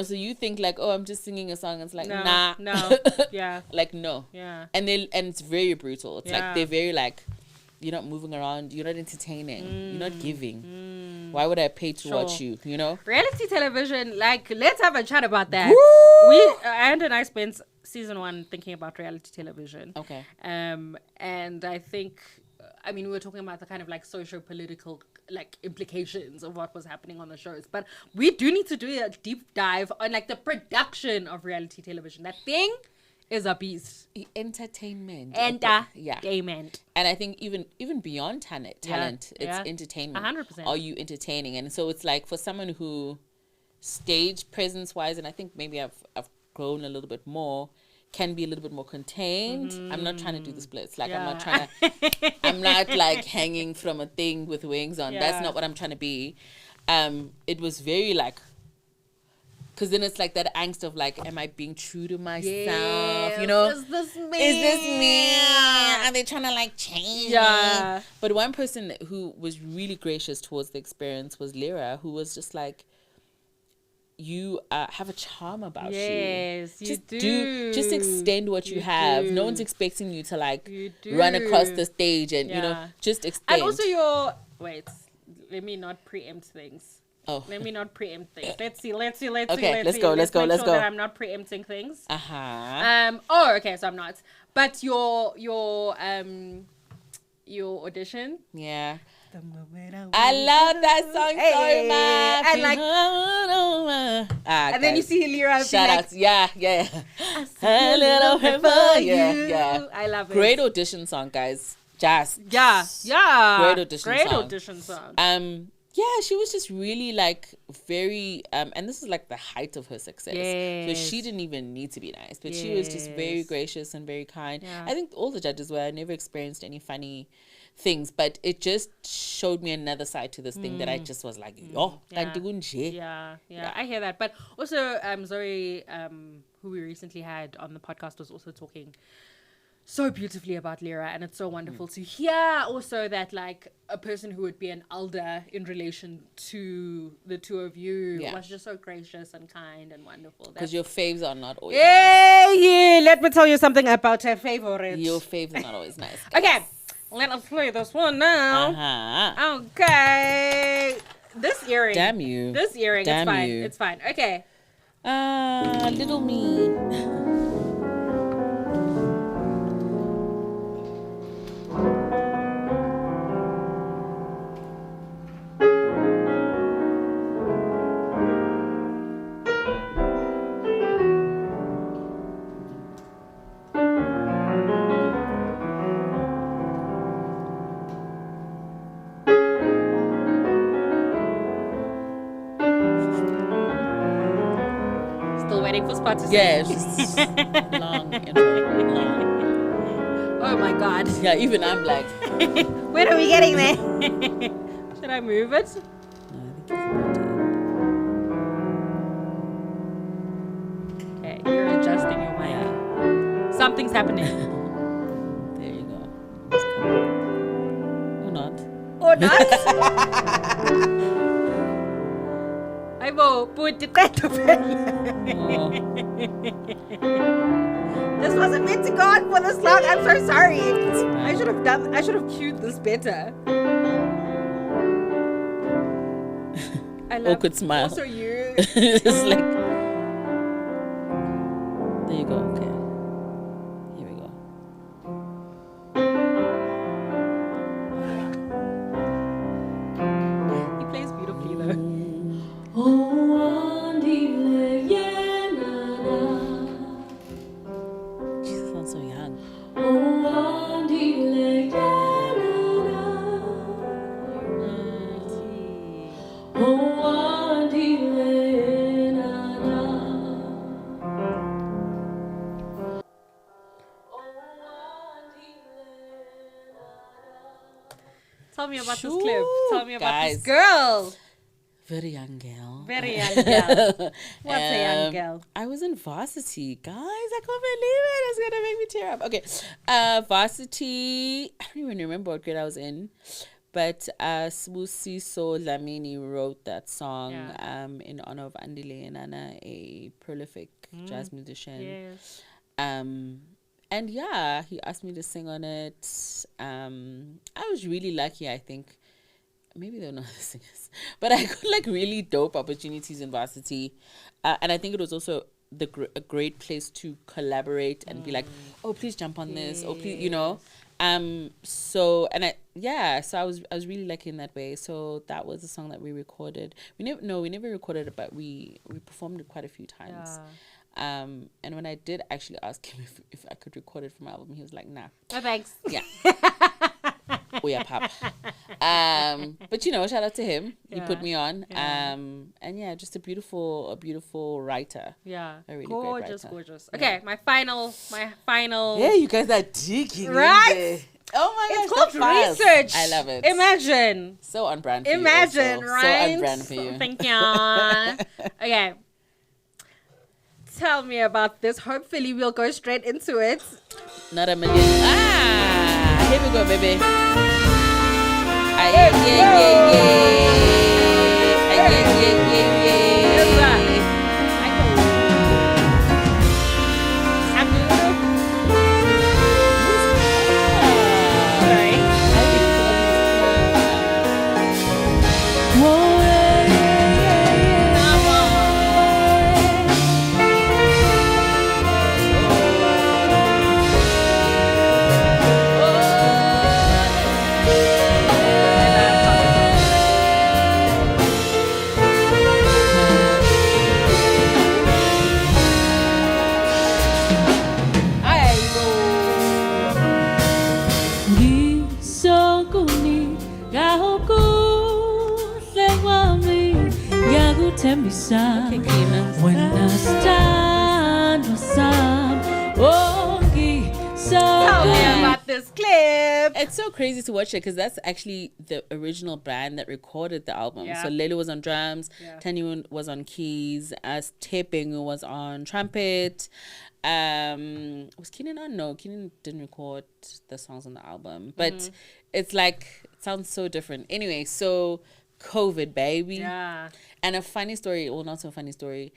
So you think like, oh, I'm just singing a song. It's like, nah. No. Yeah. Like, no. Yeah. And it's very brutal. It's like, they're very like, you're not moving around. You're not entertaining. You're not giving. Why would I pay to watch you, Reality television, like, let's have a chat about that. Anne and I spent season 1 thinking about reality television. Okay. And I think, we were talking about the kind of like socio-political like implications of what was happening on the shows. But we do need to do a deep dive on like the production of reality television. That thing is a beast. Entertainment. Entertainment. And I think even beyond talent, it's entertainment. 100%. Are you entertaining? And so it's like for someone who stage presence wise, and I think maybe I've grown a little bit more, can be a little bit more contained. I'm not trying to do the splits. Like I'm not like hanging from a thing with wings on. That's not what I'm trying to be. It was very like, because then it's like that angst of like, am I being true to myself? Is this me? Are they trying to like change me? But one person who was really gracious towards the experience was Lyra, who was just like, you have a charm about you. Yes, you just do. Just extend what you have. No one's expecting you to like run across the stage and just extend. And also let me not preempt things. Oh. Let me not preempt things. Let's see. Let's go. Let's go. That I'm not preempting things. Okay, so I'm not. But your audition. Yeah. The moment I love that song so much. And like, and then you see Lyra. Shout like, out. Yeah. A little bit for you. Yeah. I love it. Great audition song, guys. Just. Yeah. Great audition Great song. audition song. Yeah, she was just really like very and this is like the height of her success. Yes. So she didn't even need to be nice, but she was just very gracious and very kind. Yeah. I think all the judges were. I never experienced any funny things, but it just showed me another side to this thing that I just was like, yo, kanti kunje. Yeah, I hear that. But also, Zoe, who we recently had on the podcast, was also talking so beautifully about Lyra, and it's so wonderful to hear also that like a person who would be an elder in relation to the two of you was just so gracious and kind and wonderful. Because your faves are not always yeah, let me tell you something about her favorite. Your faves are not always nice. Guys. Okay, let us play this one now. Okay. This earring. Damn you. This earring. Damn it's fine. you. It's fine. Okay. Little me. Still waiting for Spot to say. Yeah, it's just long intro. Long. Oh my god. Yeah, even I'm like. When are we getting there? Should I move it? No, I think it's Okay, you're adjusting your mic. Yeah. Something's happening. There you go. It's coming. Or not. Or not? I will put the Oh. This wasn't meant to go on for this long. I'm so sorry. fine. I should have cued this better. I love Awkward smile. Also you. It's like. There you go. Okay. Here we go. He plays beautifully though. Jesus sounds so young. Tell me about this clip. Tell me about Guys. this girl. Very young girl. Very young girl. What's a young girl? I was in varsity, guys. I can't believe it. It's gonna make me tear up. Okay, varsity. I don't even remember what grade I was in, but Sibusiso Dlamini wrote that song in honor of Andile and Nana, a prolific jazz musician. Yes. And yeah, he asked me to sing on it. I was really lucky, I think. Maybe they're not the singers, but I got like really dope opportunities in varsity, and I think it was also a great place to collaborate and be like, oh, please jump on this, oh, please, you know. So I was really lucky in that way. So that was a song that we recorded. We never recorded it, but we performed it quite a few times. Yeah. And when I did actually ask him if I could record it for my album, he was like, nah. No thanks. Yeah. Oh yeah, pap. But you know, shout out to him. He put me on. Yeah. And yeah, just a beautiful writer. Yeah. A really gorgeous, great writer. gorgeous. Okay, my final. Yeah, you guys are digging Right? in there. Oh my gosh, It's called the files. research. I love it. Imagine. So on brand for you. Imagine, also. right? So on brand for you. Thank you. Okay. Tell me about this. Hopefully we'll go straight into it. Not a million. Here we go, baby. Yeah. tembisa Okay, cleaners. wena stand some ongi Tell me so about this clip. It's so crazy to watch it because that's actually the original band that recorded the album. Yeah. So Lele was on drums, Yeah. Tanya was on keys, as Tepeng was on trumpet. Was Keenan on? No, Keenan didn't record the songs on the album. But it's like, it sounds so different. Anyway, so COVID, baby. Yeah. And a funny story, well, not so funny story.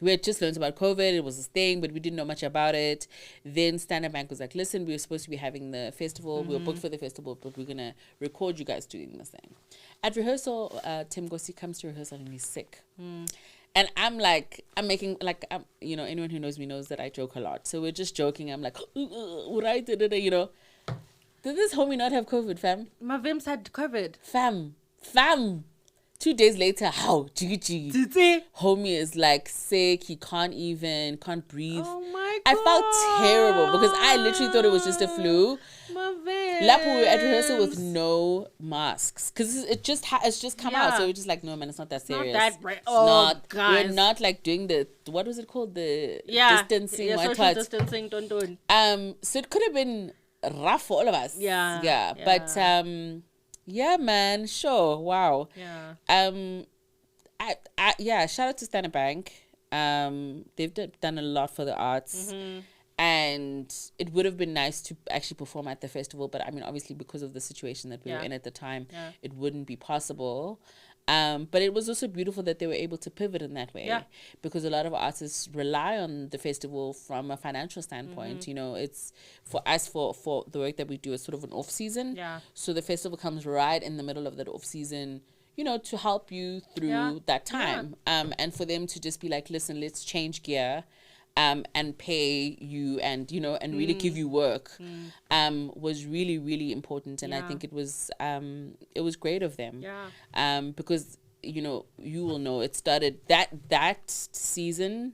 We had just learned about COVID. It was this thing, but we didn't know much about it. Then Standard Bank was like, listen, we were supposed to be having the festival. We were booked for the festival, but we're going to record you guys doing this thing. At rehearsal, Tim Gossi comes to rehearsal and he's sick. And I'm like, anyone who knows me knows that I joke a lot. So we're just joking. I'm like, right, you know. Did this homie not have COVID, fam? My Vims had COVID. Fam. 2 days later, how? Jiggy. Homie is like sick. He can't breathe. Oh my God. I felt terrible because I literally thought it was just a flu. My Vims. Lapo, we were at rehearsal with no masks because it's just come out. So we're just like, no, man, it's not that serious. Not that It's oh, not. guys. We're not like doing the, what was it called? The distancing. Yeah, what social parts. distancing. Don't. So it could have been rough for all of us. Yeah. But yeah, man, sure, wow. Yeah. Shout out to Standard Bank. They've done a lot for the arts. And it would have been nice to actually perform at the festival, but I mean, obviously, because of the situation that we were in at the time, it wouldn't be possible. But it was also beautiful that they were able to pivot in that way, because a lot of artists rely on the festival from a financial standpoint. You know, it's for us, for the work that we do, it's sort of an off season. So the festival comes right in the middle of that off season, you know, to help you through that time. And for them to just be like, listen, let's change gear. And pay you and, you know, and really give you work, was really, really important. And I think it was great of them. Because, you know, you will know it started, that season,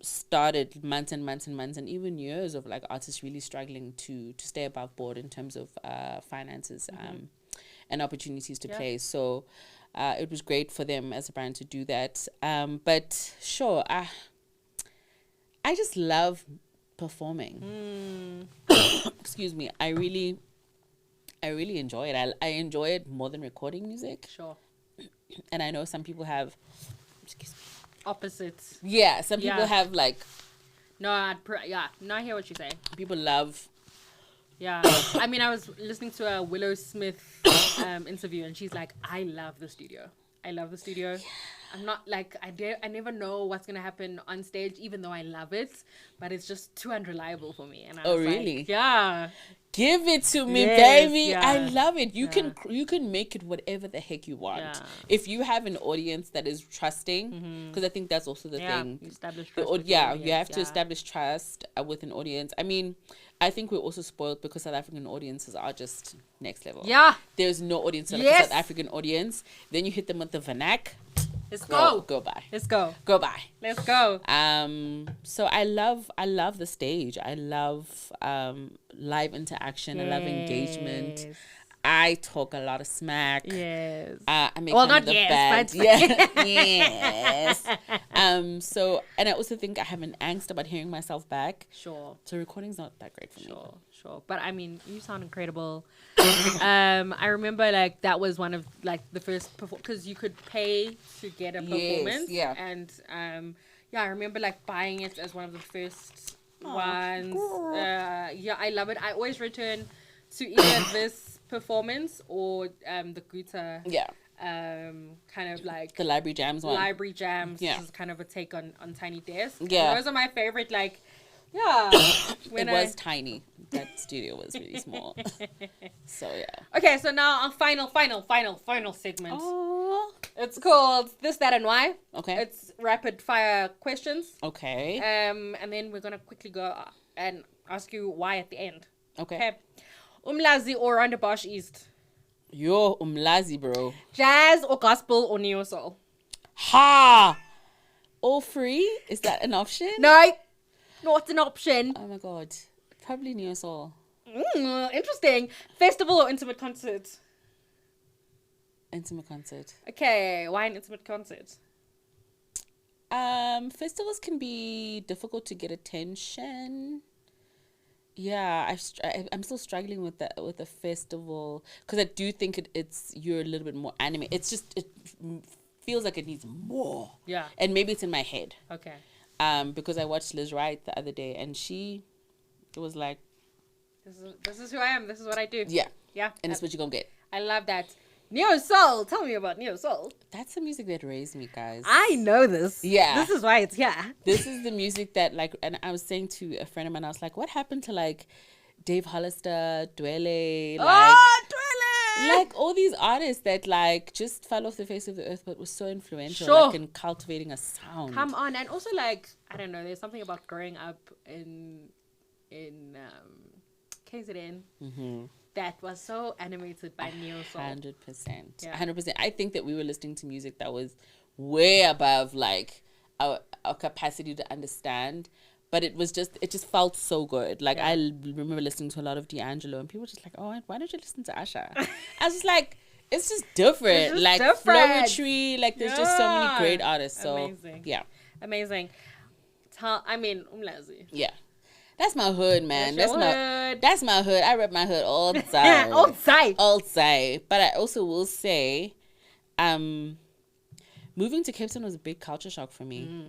started months and months and months and even years of like artists really struggling to stay above board in terms of, finances, and opportunities to play. So, it was great for them as a brand to do that. But sure, I just love performing. Excuse me. I really enjoy it. I enjoy it more than recording music. Sure. And I know some people have, Opposites. Yeah, some people have like. No, I hear what you're saying. People love. Yeah. I mean, I was listening to a Willow Smith interview, and she's like, I love the studio. Yeah. I'm not like, I never know what's going to happen on stage, even though I love it, but it's just too unreliable for me. And I was really? Like, yeah. Give it to me, Yes, baby. yeah. I love it. You can make it whatever the heck you want. Yeah. If you have an audience that is trusting, because I think that's also the thing. You establish trust with You your have audience, to establish trust with an audience. I mean, I think we're also spoiled because South African audiences are just next level. Yeah. There's no audience like a South African audience. Then you hit them with the vernac. Let's go. Go by. Let's go. Go by. Let's go. So I love the stage. I love live interaction. I love engagement. I talk a lot of smack. Yes. I make well, fun not of the yes, bad. but Yes. So, and I also think I have an angst about hearing myself back. Sure. So recording's not that great for me. Sure. But I mean, you sound incredible. I remember like that was one of like the first because you could pay to get a performance. Yeah. And I remember like buying it as one of the first ones. I love it. I always return to either this performance or the Guta. Yeah. Kind of like the Library Jams one. Library Jams. Yeah. This is kind of a take on Tiny Desk. Yeah. And those are my favorite. Like, yeah. It was tiny. That studio was really small. So yeah. Okay, so now our final segment. Oh. It's called This, That, and Why. Okay. It's rapid fire questions. Okay. And then we're gonna quickly go and ask you why at the end. Okay. Umlazi or Rondebosch East? Yo, Umlazi, bro. Jazz or gospel or neo soul? Ha! All free? Is that an option? No, not an option. Oh my god. Probably neo soul. Interesting. Festival or intimate concert? Intimate concert. Okay, why an intimate concert? Festivals can be difficult to get attention. Yeah, I'm still struggling with the festival because I do think it's you're a little bit more anime. It's just it feels like it needs more. Yeah. And maybe it's in my head. Okay. Because I watched Liz Wright the other day and it was like, this is who I am. This is what I do. yeah, Yeah. and it's what you're gonna get. I love that. Neo Soul. Tell me about Neo Soul. That's the music that raised me, guys. I know this. Yeah. This is why it's here. This is the music that like, and I was saying to a friend of mine, I was like, what happened to like Dave Hollister, Dwele, like, Dwele! like all these artists that like just fell off the face of the earth, but was so influential, Sure. like in cultivating a sound. Come on, and also like I don't know. There's something about growing up in KZN that was so animated by Neo Soul. 100%. Yeah. 100%. I think that we were listening to music that was way above like our capacity to understand. But it just felt so good. Like, I remember listening to a lot of D'Angelo, and people were just like, oh, why don't you listen to Usher? I was just like, it's just different. It's just like, different. Flowetry, like, there's just so many great artists. So, Amazing. yeah. Amazing. Umlazi. Yeah. That's my hood, man. That's your hood. That's my hood. I rep my hood all the time. All side. All side. But I also will say, moving to Cape Town was a big culture shock for me.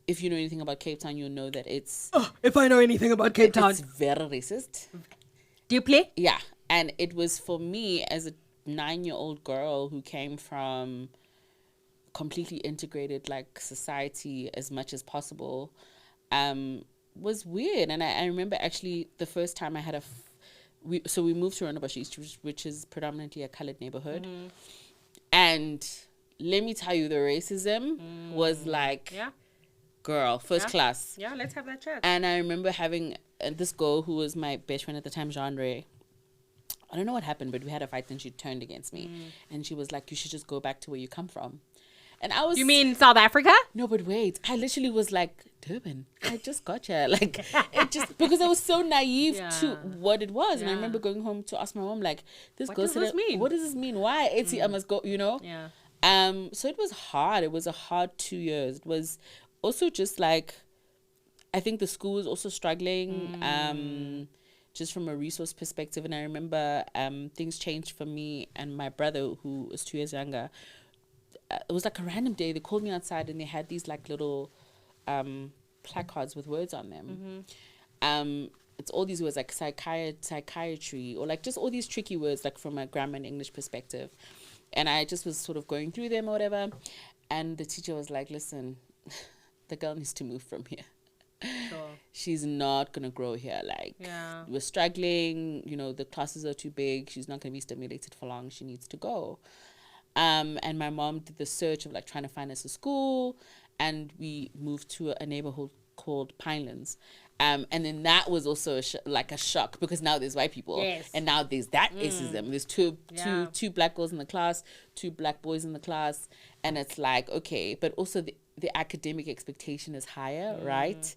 If you know anything about Cape Town, you'll know that it's... Oh, if I know anything about Cape Town. It's very racist. Do you play? Yeah. And it was for me as a 9-year-old girl who came from completely integrated, like, society as much as possible, was weird. And I remember actually the first time I had we moved to Rondebosch East, which is predominantly a colored neighborhood. And let me tell you, the racism was like... Yeah. Girl, first class. Yeah, let's have that chat. And I remember having this girl who was my best friend at the time, Genre. I don't know what happened, but we had a fight and she turned against me. And she was like, you should just go back to where you come from. And I was... You mean South Africa? No, but wait. I literally was like, Durban, I just got here. Like, it just... Because I was so naive to what it was. And I remember going home to ask my mom, like, what does this mean? What does this mean? Why? I must go, you know? Yeah. So it was hard. It was a hard 2 years. It was... Also, just like, I think the school was also struggling, just from a resource perspective. And I remember things changed for me and my brother, who was 2 years younger. It was like a random day. They called me outside and they had these like little placards with words on them. It's all these words like psychiatry, or like just all these tricky words, like from a grammar and English perspective. And I just was sort of going through them or whatever. And the teacher was like, listen... The girl needs to move from here. Sure. She's not going to grow here. Like, we're struggling. You know, the classes are too big. She's not going to be stimulated for long. She needs to go. And my mom did the search of, like, trying to find us a school. And we moved to a neighborhood called Pinelands. And then that was also a shock, because now there's white people. Yes. And now there's that racism. There's two black girls in the class, 2 black boys in the class. And it's like, okay. But also the academic expectation is higher, right?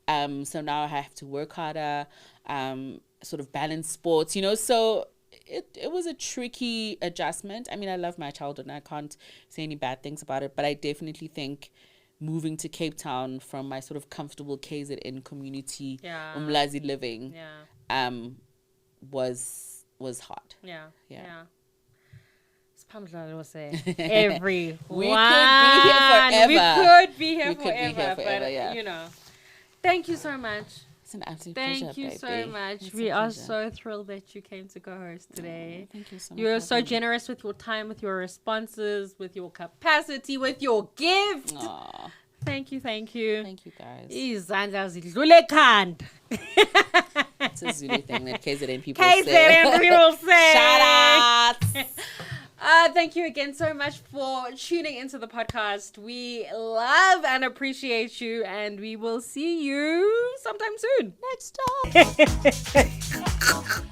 So now I have to work harder, sort of balance sports, you know. So it was a tricky adjustment. I mean, I love my childhood and I can't say any bad things about it, but I definitely think moving to Cape Town from my sort of comfortable KZN community, Umlazi living, was hard. Yeah. Spha Mdlalose. We could be here forever. But, you know, thank you so much. It's an absolute pleasure, Thank you baby. so much. It's We a are pleasure. so thrilled that you came to co-host today. Thank you so much. You're for so having me. generous with your time, with your responses, with your capacity, with your gift. Aw, Thank you. thank you, guys. Izandla zidlule ekhanda. It's a Zulu thing that KZN people KZN say. people say. Shout out. Thank you again so much for tuning into the podcast. We love and appreciate you, and we will see you sometime soon. Next time.